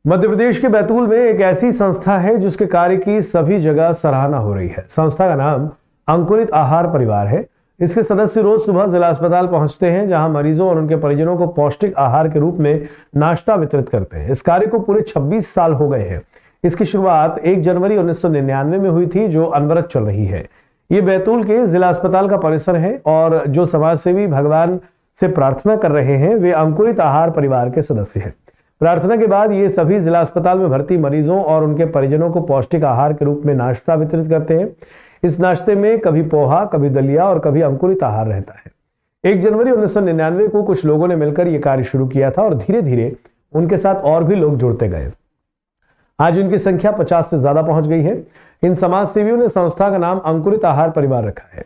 मध्य प्रदेश के बैतूल में एक ऐसी संस्था है जिसके कार्य की सभी जगह सराहना हो रही है। संस्था का नाम अंकुरित आहार परिवार है। इसके सदस्य रोज सुबह जिला अस्पताल पहुंचते हैं, जहां मरीजों और उनके परिजनों को पौष्टिक आहार के रूप में नाश्ता वितरित करते हैं। इस कार्य को पूरे 26 साल हो गए हैं। इसकी शुरुआत 1 जनवरी 1999 में हुई थी, जो अनवरत चल रही है। ये बैतूल के जिला अस्पताल का परिसर है और जो समाजसेवी भगवान से प्रार्थना कर रहे हैं वे अंकुरित आहार परिवार के सदस्य हैं। प्रार्थना के बाद ये सभी जिला अस्पताल में भर्ती मरीजों और उनके परिजनों को पौष्टिक आहार के रूप में नाश्ता वितरित करते हैं। इस नाश्ते में कभी पोहा, कभी दलिया और कभी अंकुरित आहार रहता है। 1 जनवरी 1999 को कुछ लोगों ने मिलकर यह कार्य शुरू किया था और धीरे धीरे उनके साथ और भी लोग जुड़ते गए। आज इनकी संख्या 50 से ज्यादा पहुंच गई है। इन समाज सेवियों ने संस्था का नाम अंकुरित आहार परिवार रखा है।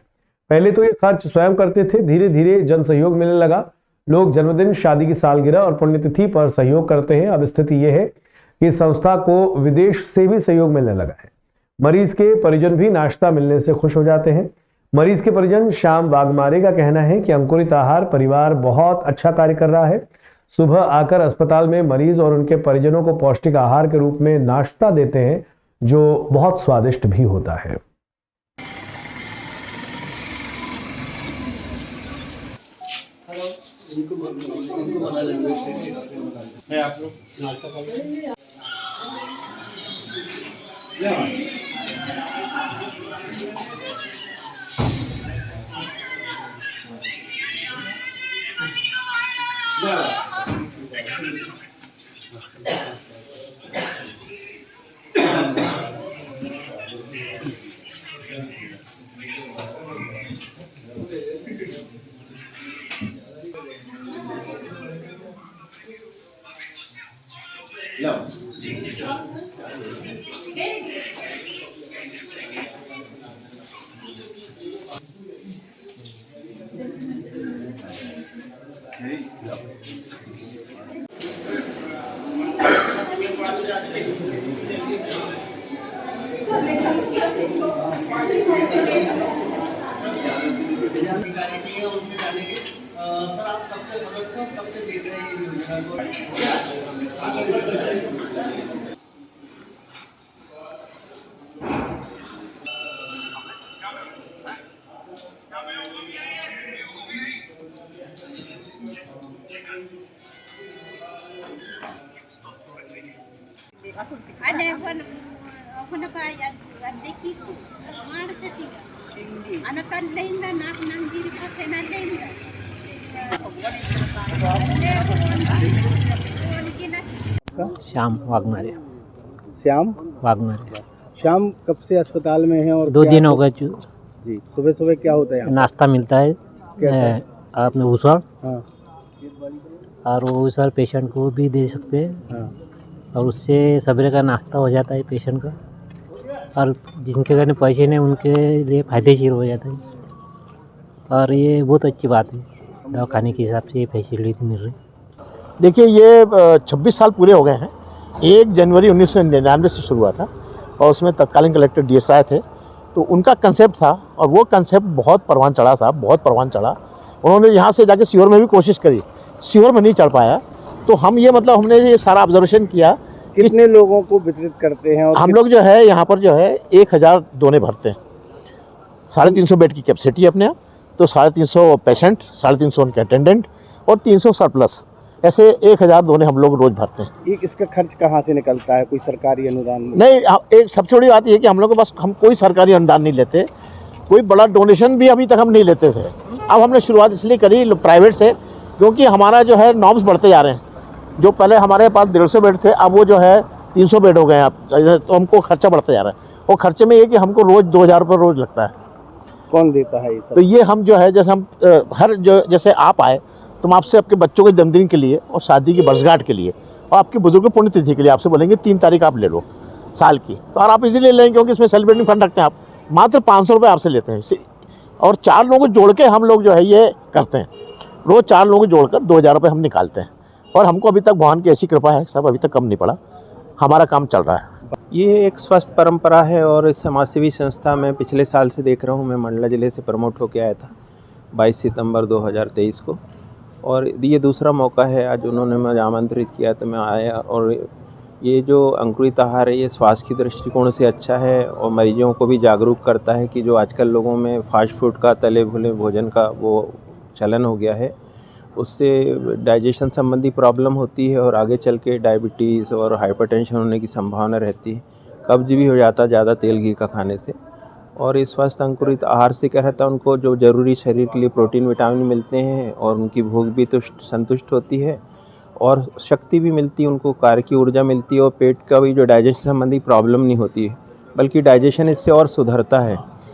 पहले तो ये खर्च स्वयं करते थे, धीरे धीरे जन सहयोग मिलने लगा। लोग जन्मदिन, शादी की सालगिरह और पुण्यतिथि पर सहयोग करते हैं। अब स्थिति यह है कि संस्था को विदेश से भी सहयोग मिलने लगा है। मरीज के परिजन भी नाश्ता मिलने से खुश हो जाते हैं। मरीज के परिजन श्याम वाघमारे का कहना है कि अंकुरित आहार परिवार बहुत अच्छा कार्य कर रहा है। सुबह आकर अस्पताल में मरीज और उनके परिजनों को पौष्टिक आहार के रूप में नाश्ता देते हैं, जो बहुत स्वादिष्ट भी होता है। आप लोग नाश्ता कर सर, आप कब से मदद हो, कब से देख रहे हैं योजना को? श्याम वाघमारे। श्याम वाघमारे श्याम कब से अस्पताल में है और 2 दिन हो गए। जी, सुबह सुबह क्या होता है यहाँ? नाश्ता मिलता है आपने उसर, हाँ और वो उसर पेशेंट को भी दे सकते हैं। हाँ। और उससे सवेरे का नाश्ता हो जाता है पेशेंट का, और जिनके घर पैसे नहीं उनके लिए फ़ायदेशीर हो जाता है। और ये बहुत अच्छी बात है, दवा खाने के हिसाब से ये फैसिलिटी मिल रही है। देखिए, ये 26 साल पूरे हो गए हैं। 1 जनवरी 1999 से शुरू हुआ था और उसमें तत्कालीन कलेक्टर DS राय थे, तो उनका कंसेप्ट था और वो कंसेप्ट बहुत परवान चढ़ा साहब, बहुत परवान चढ़ा। उन्होंने यहाँ से जाके सीहोर में भी कोशिश करी, सीहोर में नहीं चढ़ पाया। तो हम ये मतलब हमने ये सारा ऑब्जर्वेशन किया। कितने लोगों को वितरित करते हैं? और हम लोग जो है यहाँ पर जो है 1000 दोने भरते हैं। 350 बेड की कैपेसिटी है अपने यहाँ, तो 350 पेशेंट, 350 उनके अटेंडेंट और 300 सरप्लस, ऐसे 1000 दोने हम लोग रोज भरते हैं। इसका खर्च कहाँ से निकलता है? कोई सरकारी अनुदान नहीं, एक सबसे बड़ी बात ये है कि हम लोग के पास हम कोई सरकारी अनुदान नहीं लेते, कोई बड़ा डोनेशन भी अभी तक हम नहीं लेते थे। अब हमने शुरुआत इसलिए करी प्राइवेट से, क्योंकि हमारा जो है नॉर्म्स बढ़ते जा रहे हैं। जो पहले हमारे पास 150 बेड थे, अब वो जो है 300 बेड हो गए हैं। अब तो हमको खर्चा बढ़ता जा रहा है, और खर्चे में ये कि हमको रोज़ 2000 रुपये रोज़ लगता है। कौन देता है ये सब? तो ये हम जो है, जैसे हम हर जो जैसे आप आए तो हम आपसे आपके बच्चों के जन्मदिन के लिए और शादी की वर्षगांठ के लिए और आपके बुजुर्ग की पुण्यतिथि के लिए आपसे बोलेंगे 3 तारीख आप ले लो साल की, तो और आप इसीलिए लेंगे क्योंकि इसमें सेलिब्रेटिंग फंड रखते हैं। आप मात्र 500 रुपये आपसे लेते हैं, और 4 लोगों को जोड़ के हम लोग जो है ये करते हैं। रोज़ 4 लोगों को जोड़कर 2000 रुपये हम निकालते हैं, और हमको अभी तक भगवान की ऐसी कृपा है सब, अभी तक कम नहीं पड़ा, हमारा काम चल रहा है। ये एक स्वस्थ परंपरा है और इस समाजसेवी संस्था में पिछले साल से देख रहा हूँ। मैं मंडला ज़िले से प्रमोट होकर आया था 22 सितंबर 2023 को, और ये दूसरा मौका है। आज उन्होंने मुझे आमंत्रित किया तो मैं आया, और ये जो अंकुरित आहार है ये स्वास्थ्य की दृष्टिकोण से अच्छा है और मरीजों को भी जागरूक करता है कि जो आजकल लोगों में फास्ट फूड का, तले भुने भोजन का वो चलन हो गया है, उससे डाइजेशन संबंधी प्रॉब्लम होती है और आगे चल के डायबिटीज़ और हाइपरटेंशन होने की संभावना रहती है। कब्ज भी हो जाता है ज़्यादा तेल घी का खाने से। और इस स्वस्थ अंकुरित आहार से क्या रहता है, उनको जो ज़रूरी शरीर के लिए प्रोटीन विटामिन मिलते हैं और उनकी भूख भी संतुष्ट होती है और शक्ति भी मिलती है, उनको कार्य की ऊर्जा मिलती है और पेट का भी जो डाइजेशन संबंधी प्रॉब्लम नहीं होती है, बल्कि डाइजेशन इससे और सुधरता है।